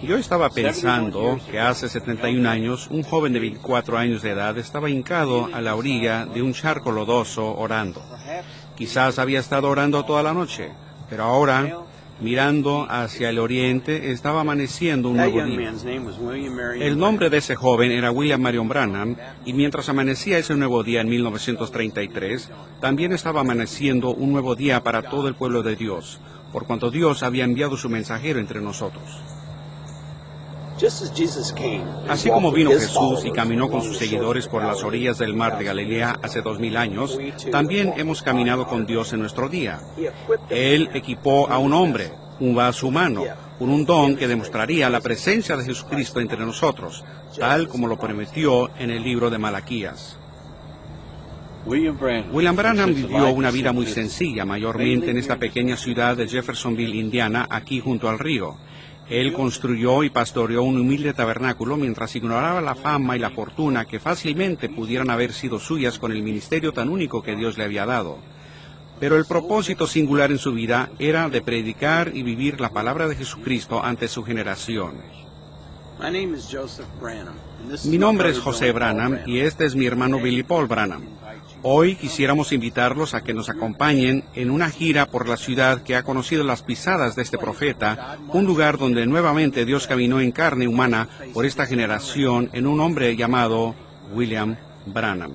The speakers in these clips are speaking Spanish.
Yo estaba pensando que hace 71 años, un joven de 24 años de edad estaba hincado a la orilla de un charco lodoso orando. Quizás había estado orando toda la noche, pero ahora, mirando hacia el oriente, estaba amaneciendo un nuevo día. El nombre de ese joven era William Marion Branham, y mientras amanecía ese nuevo día en 1933, también estaba amaneciendo un nuevo día para todo el pueblo de Dios, por cuanto Dios había enviado su mensajero entre nosotros. Así como vino Jesús y caminó con sus seguidores por las orillas del mar de Galilea hace 2000 años, también hemos caminado con Dios en nuestro día. Él equipó a un hombre, un vaso humano, con un don que demostraría la presencia de Jesucristo entre nosotros, tal como lo prometió en el libro de Malaquías. William Branham vivió una vida muy sencilla, mayormente en esta pequeña ciudad de Jeffersonville, Indiana, aquí junto al río. Él construyó y pastoreó un humilde tabernáculo mientras ignoraba la fama y la fortuna que fácilmente pudieran haber sido suyas con el ministerio tan único que Dios le había dado. Pero el propósito singular en su vida era de predicar y vivir la palabra de Jesucristo ante su generación. Mi nombre es José Branham y este es mi hermano Billy Paul Branham. Hoy quisiéramos invitarlos a que nos acompañen en una gira por la ciudad que ha conocido las pisadas de este profeta, un lugar donde nuevamente Dios caminó en carne humana por esta generación en un hombre llamado William Branham.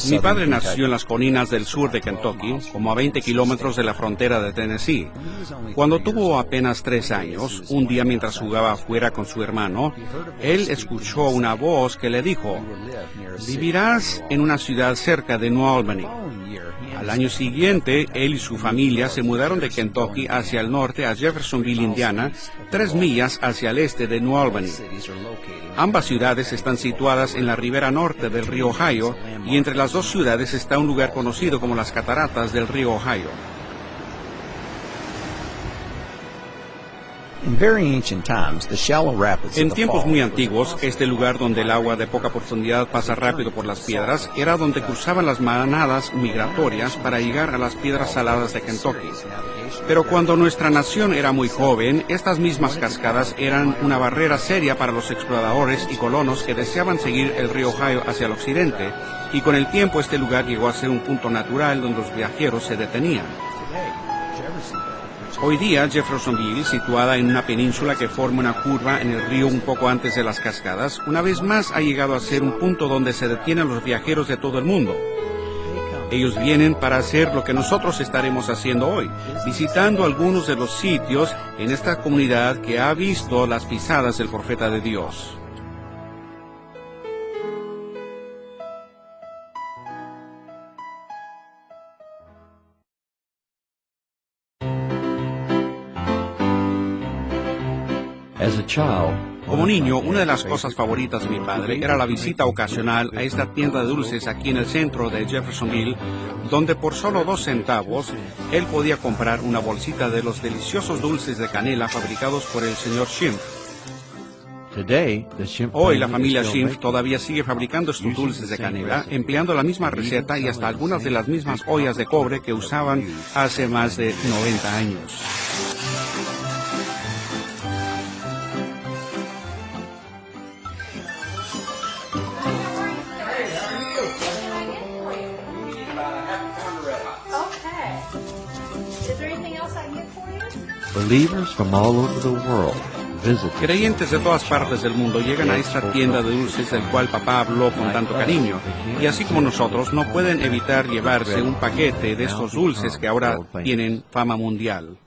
Mi padre nació en las colinas del sur de Kentucky, como a 20 kilómetros de la frontera de Tennessee. Cuando tuvo apenas 3 años, un día mientras jugaba afuera con su hermano, él escuchó una voz que le dijo: "Vivirás en una ciudad cerca de New Albany". Al año siguiente, él y su familia se mudaron de Kentucky hacia el norte a Jeffersonville, Indiana, 3 millas hacia el este de New Albany. Ambas ciudades están situadas en la ribera norte del río Ohio, y entre las dos ciudades está un lugar conocido como las cataratas del río Ohio. En tiempos muy antiguos, este lugar donde el agua de poca profundidad pasa rápido por las piedras, era donde cruzaban las manadas migratorias para llegar a las piedras saladas de Kentucky. Pero cuando nuestra nación era muy joven, estas mismas cascadas eran una barrera seria para los exploradores y colonos que deseaban seguir el río Ohio hacia el occidente, y con el tiempo este lugar llegó a ser un punto natural donde los viajeros se detenían. Hoy día, Jeffersonville, situada en una península que forma una curva en el río un poco antes de las cascadas, una vez más ha llegado a ser un punto donde se detienen los viajeros de todo el mundo. Ellos vienen para hacer lo que nosotros estaremos haciendo hoy, visitando algunos de los sitios en esta comunidad que ha visto las pisadas del profeta de Dios. Como niño, una de las cosas favoritas de mi padre era la visita ocasional a esta tienda de dulces aquí en el centro de Jeffersonville, donde por solo 2 centavos él podía comprar una bolsita de los deliciosos dulces de canela fabricados por el señor Schimpf. Hoy la familia Schimpf todavía sigue fabricando estos dulces de canela, empleando la misma receta y hasta algunas de las mismas ollas de cobre que usaban hace más de 90 años. Believers from all over the world Creyentes de todas partes del mundo llegan a esta tienda de dulces del cual papá habló con tanto cariño, y así como nosotros, no pueden evitar llevarse un paquete de estos dulces que ahora tienen fama mundial.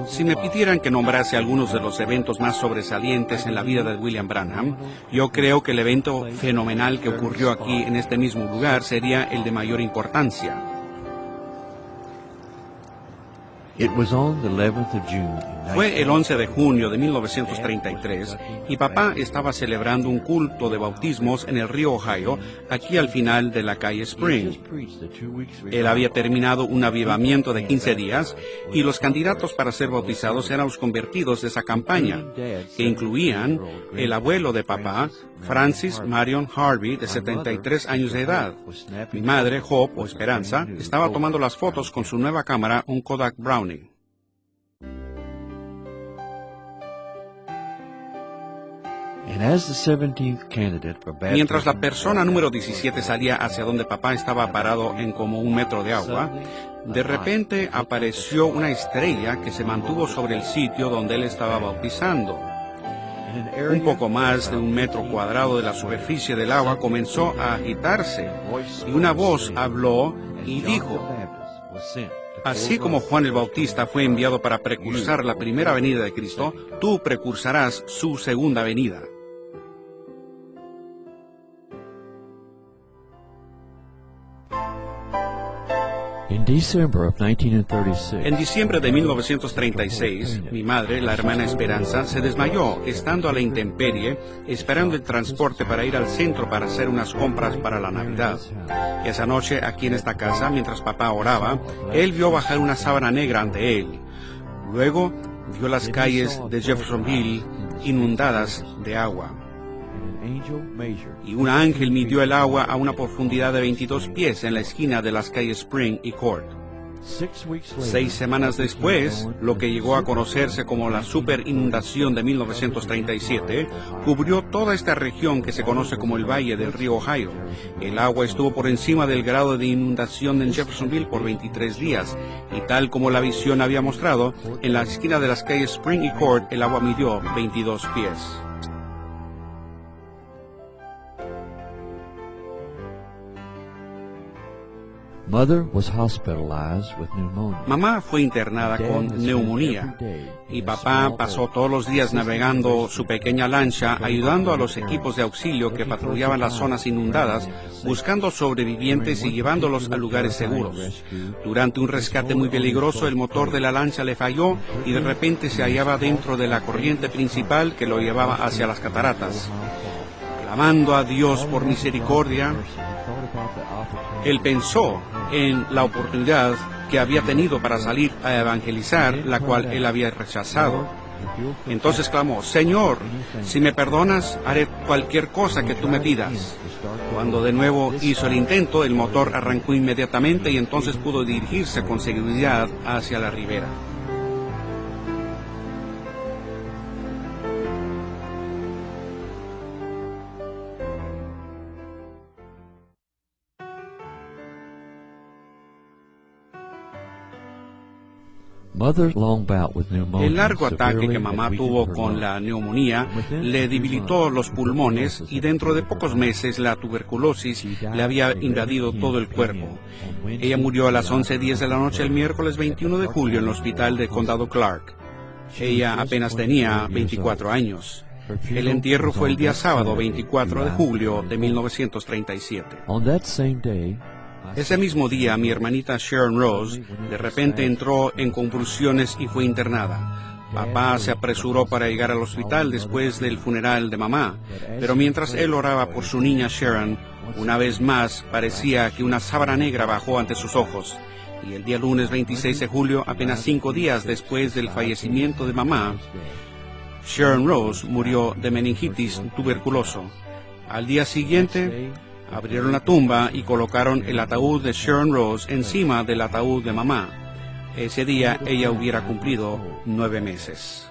Si me pidieran que nombrase algunos de los eventos más sobresalientes en la vida de William Branham, yo creo que el evento fenomenal que ocurrió aquí en este mismo lugar sería el de mayor importancia. Fue el 11 de junio de 1933 y papá estaba celebrando un culto de bautismos en el río Ohio, aquí al final de la calle Spring. Él había terminado un avivamiento de 15 días y los candidatos para ser bautizados eran los convertidos de esa campaña, que incluían el abuelo de papá, Francis Marion Harvey, de 73 años de edad. Mi madre, Hope, o Esperanza, estaba tomando las fotos con su nueva cámara, un Kodak Brownie. Mientras la persona número 17 salía hacia donde papá estaba parado en como 1 metro de agua, de repente apareció una estrella que se mantuvo sobre el sitio donde él estaba bautizando. Un poco más de 1 metro cuadrado de la superficie del agua comenzó a agitarse, y una voz habló y dijo: así como Juan el Bautista fue enviado para precursar la primera venida de Cristo, tú precursarás su segunda venida. En diciembre de 1936, mi madre, la hermana Esperanza, se desmayó estando a la intemperie, esperando el transporte para ir al centro para hacer unas compras para la Navidad. Esa noche, aquí en esta casa, mientras papá oraba, él vio bajar una sábana negra ante él. Luego, vio las calles de Jeffersonville inundadas de agua. Y un ángel midió el agua a una profundidad de 22 pies en la esquina de las calles Spring y Court. 6 semanas después, lo que llegó a conocerse como la super inundación de 1937, cubrió toda esta región que se conoce como el Valle del Río Ohio. El agua estuvo por encima del grado de inundación en Jeffersonville por 23 días, y tal como la visión había mostrado, en la esquina de las calles Spring y Court el agua midió 22 pies. Mamá fue internada con neumonía y papá pasó todos los días navegando su pequeña lancha, ayudando a los equipos de auxilio que patrullaban las zonas inundadas, buscando sobrevivientes y llevándolos a lugares seguros. Durante un rescate muy peligroso, el motor de la lancha le falló y de repente se hallaba dentro de la corriente principal que lo llevaba hacia las cataratas. Clamando a Dios por misericordia, él pensó en la oportunidad que había tenido para salir a evangelizar, la cual él había rechazado. Entonces clamó: Señor, si me perdonas, haré cualquier cosa que tú me pidas. Cuando de nuevo hizo el intento, el motor arrancó inmediatamente y entonces pudo dirigirse con seguridad hacia la ribera. El largo ataque que mamá tuvo con la neumonía le debilitó los pulmones y dentro de pocos meses la tuberculosis le había invadido todo el cuerpo. Ella murió a las 11:10 de la noche el miércoles 21 de julio en el hospital de Condado Clark. Ella apenas tenía 24 años. El entierro fue el día sábado 24 de julio de 1937. Ese mismo día, mi hermanita Sharon Rose de repente entró en convulsiones y fue internada. Papá se apresuró para llegar al hospital después del funeral de mamá, pero mientras él oraba por su niña Sharon, una vez más parecía que una sábana negra bajó ante sus ojos, y el día lunes 26 de julio, apenas 5 días después del fallecimiento de mamá, Sharon Rose murió de meningitis tuberculoso. Al día siguiente, abrieron la tumba y colocaron el ataúd de Sharon Rose encima del ataúd de mamá. Ese día ella hubiera cumplido 9 meses.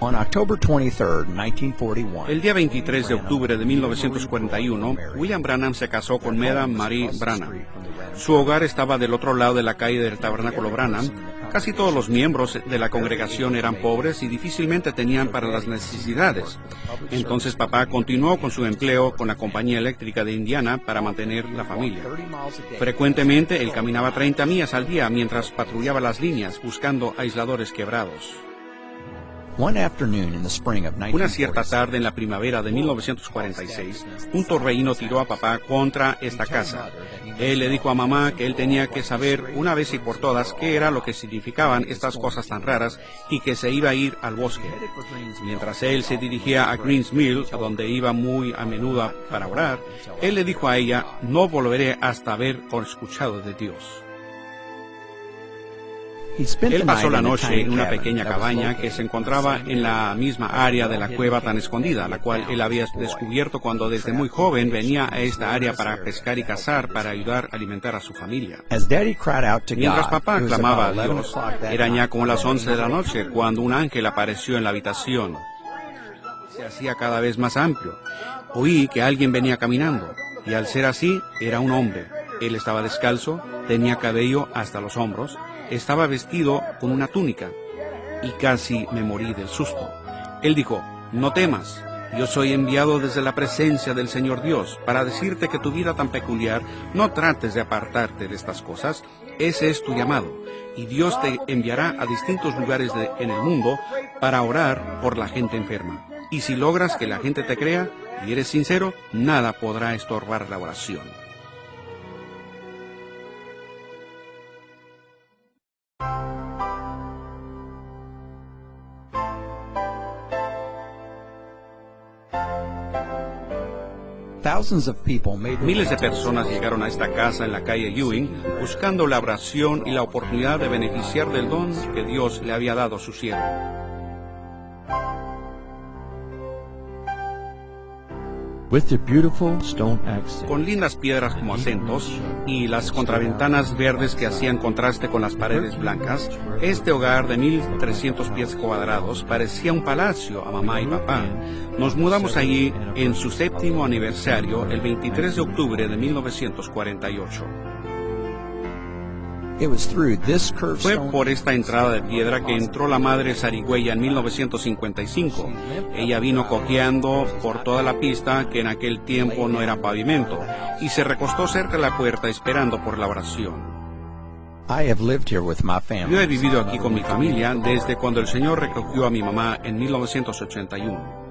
On October 23, 1941, El día 23 de octubre de 1941, William Branham se casó con Meda Marie Branham. Su hogar estaba del otro lado de la calle del Tabernáculo Branham. Casi todos los miembros de la congregación eran pobres y difícilmente tenían para las necesidades. Entonces papá continuó con su empleo con la compañía eléctrica de Indiana para mantener la familia. Frecuentemente él caminaba 30 millas al día mientras patrullaba las líneas buscando aisladores quebrados. Una cierta tarde en la primavera de 1946, un torbellino tiró a papá contra esta casa. Él le dijo a mamá que él tenía que saber una vez y por todas qué era lo que significaban estas cosas tan raras y que se iba a ir al bosque. Mientras él se dirigía a Greens Mill, a donde iba muy a menudo para orar, él le dijo a ella: "No volveré hasta haber escuchado de Dios". Él pasó la noche en una pequeña cabaña que se encontraba en la misma área de la cueva tan escondida, la cual él había descubierto cuando desde muy joven venía a esta área para pescar y cazar para ayudar a alimentar a su familia. Mientras papá clamaba a Dios, eran ya como las 11 de la noche cuando un ángel apareció en la habitación. Se hacía cada vez más amplio. Oí que alguien venía caminando, y al ser así, era un hombre. Él estaba descalzo, tenía cabello hasta los hombros, estaba vestido con una túnica, y casi me morí del susto. Él dijo: "No temas, yo soy enviado desde la presencia del Señor Dios para decirte que tu vida tan peculiar, no trates de apartarte de estas cosas, ese es tu llamado, y Dios te enviará a distintos lugares en el mundo para orar por la gente enferma. Y si logras que la gente te crea y eres sincero, nada podrá estorbar la oración". Miles de personas llegaron a esta casa en la calle Ewing buscando la oración y la oportunidad de beneficiar del don que Dios le había dado a su siervo. Con lindas piedras como acentos y las contraventanas verdes que hacían contraste con las paredes blancas, este hogar de 1,300 pies cuadrados parecía un palacio a mamá y papá. Nos mudamos allí en su 7º aniversario, el 23 de octubre de 1948. Fue por esta entrada de piedra que entró la madre zarigüeya en 1955. Ella vino cojeando por toda la pista, que en aquel tiempo no era pavimento, y se recostó cerca de la puerta esperando por la oración. Yo he vivido aquí con mi familia desde cuando el Señor recogió a mi mamá en 1981.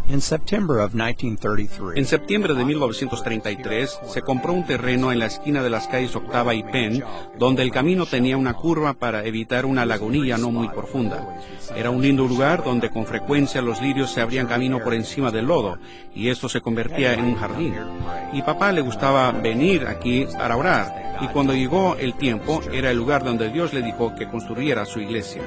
En septiembre de 1933 se compró un terreno en la esquina de las calles Octava y Penn, donde el camino tenía una curva para evitar una lagunilla no muy profunda. Era un lindo lugar donde con frecuencia los lirios se abrían camino por encima del lodo, y esto se convertía en un jardín. Y papá le gustaba venir aquí para orar, y cuando llegó el tiempo, era el lugar donde Dios le dijo que construyera su iglesia.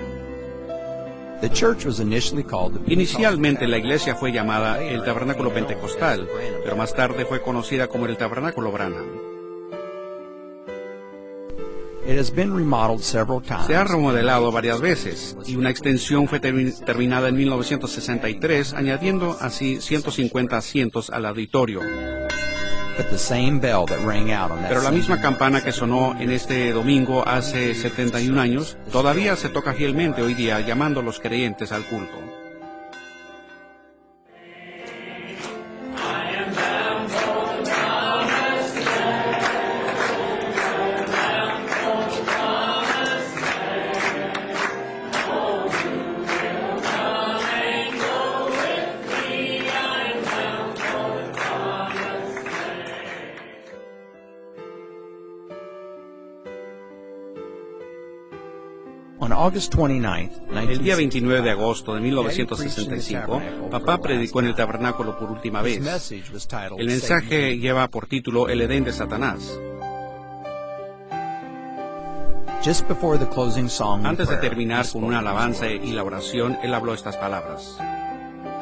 Inicialmente la iglesia fue llamada el Tabernáculo Pentecostal, pero más tarde fue conocida como el Tabernáculo Branham. Se ha remodelado varias veces, y una extensión fue terminada en 1963, añadiendo así 150 asientos al auditorio. But the same bell that rang out on that Pero la same misma campana que sonó en este domingo hace 71 años todavía se toca fielmente hoy día llamando a los creyentes al culto. On August 29th, El día 29 de agosto de 1965, papá predicó en el tabernáculo por última vez. El mensaje lleva por título El Edén de Satanás. Just before the closing song and Antes de prayer, terminar he con spoke una these alabanza words. y la oración, él habló estas palabras.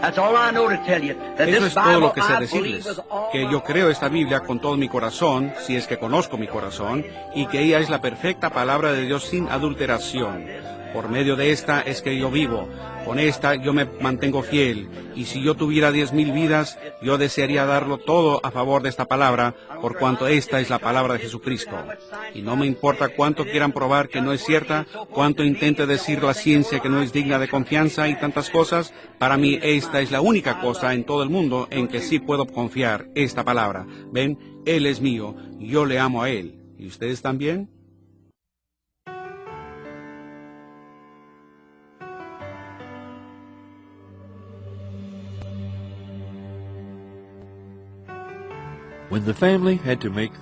That's all I know to tell you. That Eso this es todo lo Bible que sé I decirles, believe with all que my yo creo esta heart. Biblia con todo mi corazón, si es que conozco mi corazón, y que ella es la perfecta palabra de Dios sin adulteración. Por medio de esta es que yo vivo, con esta yo me mantengo fiel, y si yo tuviera 10,000 vidas, yo desearía darlo todo a favor de esta palabra, por cuanto esta es la palabra de Jesucristo. Y no me importa cuánto quieran probar que no es cierta, cuánto intente decir la ciencia que no es digna de confianza y tantas cosas, para mí esta es la única cosa en todo el mundo en que sí puedo confiar, esta palabra. Ven, Él es mío, yo le amo a Él. ¿Y ustedes también?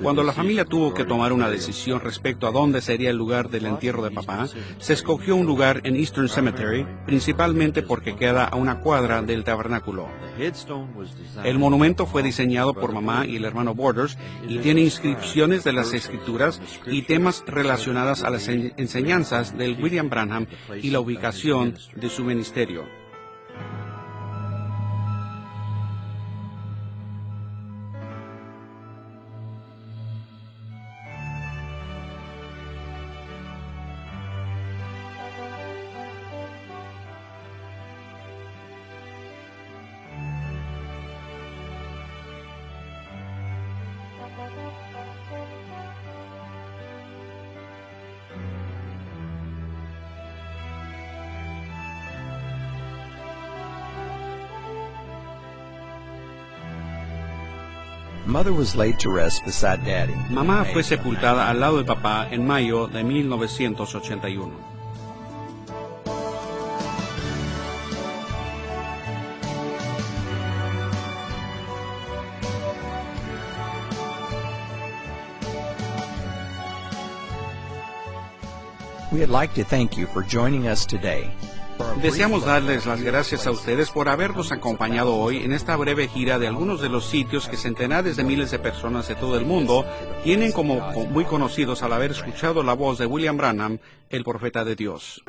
Cuando la familia tuvo que tomar una decisión respecto a dónde sería el lugar del entierro de papá, se escogió un lugar en Eastern Cemetery, principalmente porque queda a una cuadra del tabernáculo. El monumento fue diseñado por mamá y el hermano Borders y tiene inscripciones de las escrituras y temas relacionados a las enseñanzas del William Branham y la ubicación de su ministerio. Mother was laid to rest beside Daddy. Mamá fue sepultada al lado de papá en mayo de 1981. We'd like to thank you for joining us today. Deseamos darles las gracias a ustedes por habernos acompañado hoy en esta breve gira de algunos de los sitios que centenares de miles de personas de todo el mundo tienen como muy conocidos al haber escuchado la voz de William Branham, el profeta de Dios.